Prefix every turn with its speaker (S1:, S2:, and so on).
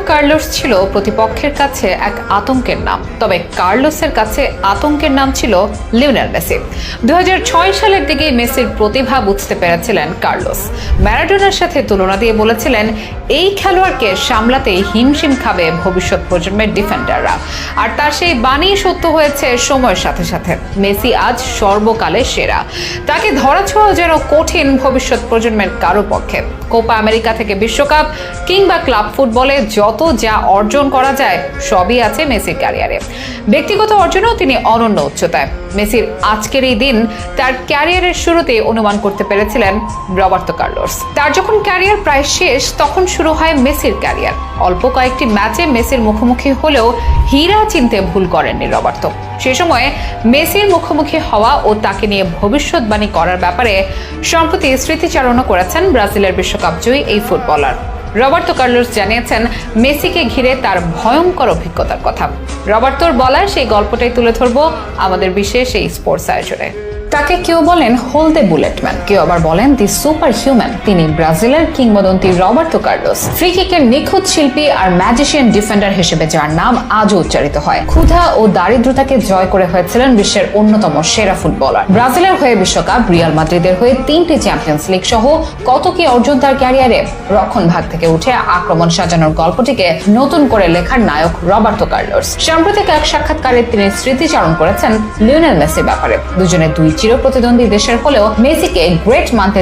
S1: Carlos ছিল প্রতিপক্ষের কাছে এক আতঙ্কের নাম, তবে কার্লোসের কাছে আতঙ্কের নাম ছিল লিওনেল মেসি। 2006 সালের দিকে মেসির প্রতিভা বুঝতে পেরেছিলেন কার্লোস। ম্যারাডোনার সাথে তুলনা দিয়ে বলেছিলেন, এই খেলোয়াড়কে সামলাতেই হিমশিম খাবে ভবিষ্যৎ প্রজন্মের ডিফেন্ডাররা। আর তার সেই বাণী সত্য হয়েছে সময়ের সাথে সাথে। মেসি আজ সর্বকালের সেরা। তাকে ধরাছোঁয়াও যেন কঠিন ভবিষ্যৎ প্রজন্মের কারো পক্ষে। কোপা আমেরিকা থেকে বিশ্বকাপ কিংবা ক্লাব ফুটবলে যত যা অর্জন করা যায় সবই আছে মেসির ক্যারিয়ারে। ব্যক্তিগত অর্জনেও তিনি অনন্য উচ্চতায়। মেসির আজকের এই দিন তার ক্যারিয়ারের শুরুতে অনুমান করতে পেরেছিলেন রবার্তো কার্লোস। তার যখন ক্যারিয়ার প্রায় শেষ, তখন শুরু হয় মেসির ক্যারিয়ার। অল্প কয়েকটি ম্যাচে মেসির মুখোমুখি হলেও হীরা চিনতে ভুল করেননি রবার্তো। সে সময়ে মেসির মুখোমুখি হওয়া ও তাকে নিয়ে ভবিষ্যৎবাণী করার ব্যাপারে সম্প্রতি স্মৃতিচারণা করেছেন ব্রাজিলের বিশ্বকাপ জয়ী এই ফুটবলার। রবার্তো কার্লোস জানিয়েছেন মেসিকে ঘিরে তার ভয়ঙ্কর অভিজ্ঞতার কথা। রবার্তোর বলা সেই গল্পটাই তুলে ধরবো আমাদের বিশেষ এই স্পোর্টস আয়োজনে। তাকে কেউ বলেন হলদে বুলেটম্যান, কেউ আবার বলেন দি সুপার হিউম্যান। তিনি ব্রাজিলের কিংবদন্তি রবার্তো কার্লোস, ফ্রি কিকের নিখুঁত শিল্পী আর ম্যাজিশিয়ান ডিফেন্ডার হিসেবে যার নাম আজও উচ্চারিত হয়। ক্ষুধা ও দারিদ্রতাকে জয় করে হয়েছিলেন বিশ্বের অন্যতম সেরা ফুটবলার। ব্রাজিলের হয়ে বিশ্বকাপ, রিয়াল মাদ্রিদের হয়ে 3টি চ্যাম্পিয়ন্স লিগ সহ কত কি অর্জন তার ক্যারিয়ারে। রক্ষণ ভাগ থেকে উঠে আক্রমণ সাজানোর গল্পটিকে নতুন করে লেখার নায়ক রবার্তো কার্লোস। সাম্প্রতিক এক সাক্ষাৎকারে তিনি স্মৃতিচারণ করেছেন লিওনেল মেসির ব্যাপারে। দুজনে দুই চির প্রতিদ্বন্দ্বী দেশের হলেও মেসিকে গ্রেট মানতে